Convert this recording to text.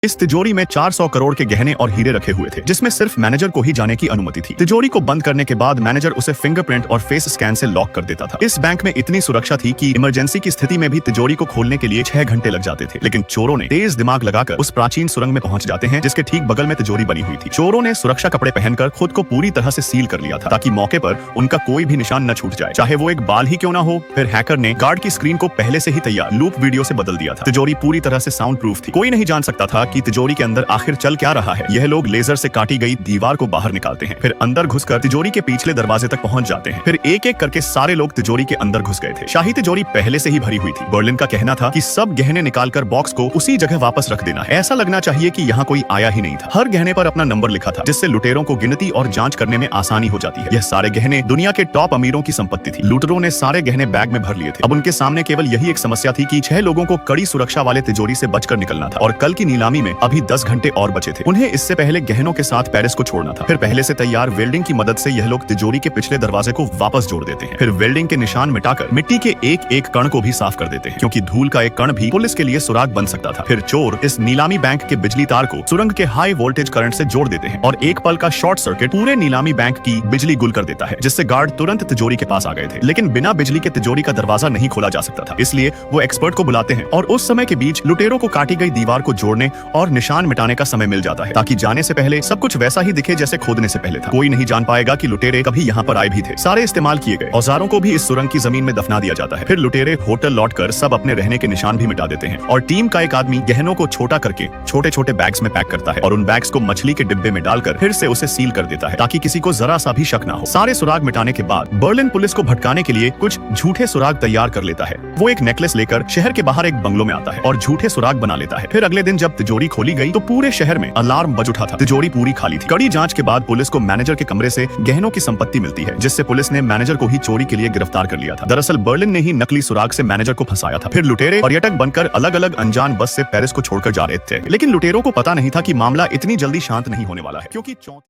इस तिजोरी में 400 करोड़ के गहने और हीरे रखे हुए थे, जिसमें सिर्फ मैनेजर को ही जाने की अनुमति थी। तिजोरी को बंद करने के बाद मैनेजर उसे फिंगरप्रिंट और फेस स्कैन से लॉक कर देता था। इस बैंक में इतनी सुरक्षा थी कि इमरजेंसी की स्थिति में भी तिजोरी को खोलने के लिए 6 घंटे लग जाते थे। लेकिन चोरों ने तेज दिमाग लगाकर उस प्राचीन सुरंग में पहुंच जाते हैं, जिसके ठीक बगल में तिजोरी बनी हुई थी। चोरों ने सुरक्षा कपड़े पहनकर खुद को पूरी तरह से सील कर लिया था, ताकि मौके पर उनका कोई भी निशान न छूट जाए, चाहे वो एक बाल ही क्यों ना हो। फिर हैकर ने गार्ड की स्क्रीन को पहले से ही तैयार लूप वीडियो से बदल दिया था। तिजोरी पूरी तरह से साउंड प्रूफ थी। कोई नहीं जान सकता था कि तिजोरी के अंदर आखिर चल क्या रहा है। यह लोग लेजर से काटी गई दीवार को बाहर निकालते हैं, फिर अंदर घुसकर तिजोरी के पिछले दरवाजे तक पहुंच जाते हैं। फिर एक एक करके सारे लोग तिजोरी के अंदर घुस गए थे। शाही तिजोरी पहले से ही भरी हुई थी। बर्लिन का कहना था कि सब गहने निकालकर बॉक्स को उसी जगह वापस रख देना है। ऐसा लगना चाहिए कि यहाँ कोई आया ही नहीं था। हर गहने पर अपना नंबर लिखा था, जिससे लुटेरों को गिनती और जांच करने में आसानी हो जाती है। यह सारे गहने दुनिया के टॉप अमीरों की संपत्ति थी। लुटेरों ने सारे गहने बैग में भर लिए थे। अब उनके सामने केवल यही एक समस्या थी कि 6 लोगों को कड़ी सुरक्षा वाले तिजोरी से बचकर निकलना था, और कल की नीलामी में अभी 10 घंटे और बचे थे। उन्हें इससे पहले गहनों के साथ पेरिस को छोड़ना था। फिर पहले से तैयार वेल्डिंग की मदद से यह लोग तिजोरी के पिछले दरवाजे को वापस जोड़ देते हैं। फिर वेल्डिंग के निशान मिटाकर मिट्टी के एक एक कण को भी साफ कर देते हैं, क्योंकि धूल का एक कण भी पुलिस के लिए सुराग बन सकता था। फिर चोर इस नीलामी बैंक के बिजली तार को सुरंग के हाई वोल्टेज करंट से जोड़ देते हैं, और एक पल का शॉर्ट सर्किट पूरे नीलामी बैंक की बिजली गुल कर देता है, जिससे गार्ड तुरंत तिजोरी के पास आ गए थे। लेकिन बिना बिजली के तिजोरी का दरवाजा नहीं खोला जा सकता था, इसलिए वो एक्सपर्ट को बुलाते हैं, और उस समय के बीच लुटेरों को काटी गई दीवार को जोड़ने और निशान मिटाने का समय मिल जाता है, ताकि जाने से पहले सब कुछ वैसा ही दिखे जैसे खोदने से पहले था। कोई नहीं जान पाएगा कि लुटेरे कभी यहाँ पर आए भी थे। सारे इस्तेमाल किए गए औजारों को भी इस सुरंग की जमीन में दफना दिया जाता है। फिर लुटेरे होटल लौटकर सब अपने रहने के निशान भी मिटा देते हैं, और टीम का एक आदमी गहनों को छोटा करके छोटे छोटे बैग्स में पैक करता है, और उन बैग्स को मछली के डिब्बे में डालकर फिर से उसे सील कर देता है, ताकि किसी को जरा सा भी शक ना हो। सारे सुराग मिटाने के बाद बर्लिन पुलिस को भटकाने के लिए कुछ झूठे सुराग तैयार कर लेता है। वो एक नेकलेस लेकर शहर के बाहर एक बंगलो में आता है और झूठे सुराग बना लेता है। फिर अगले दिन जब तिजोरी खोली गई तो पूरे शहर में अलार्म बज उठा था। तिजोरी पूरी खाली थी। कड़ी जांच के बाद पुलिस को मैनेजर के कमरे से गहनों की संपत्ति मिलती है, जिससे पुलिस ने मैनेजर को ही चोरी के लिए गिरफ्तार कर लिया था। दरअसल बर्लिन ने ही नकली सुराग से मैनेजर को फंसाया था। फिर लुटेरे पर्यटक बनकर अलग अलग अनजान बस से पेरिस को छोड़कर जा रहे थे, लेकिन लुटेरों को पता नहीं था कि मामला इतनी जल्दी शांत नहीं होने वाला है, क्योंकि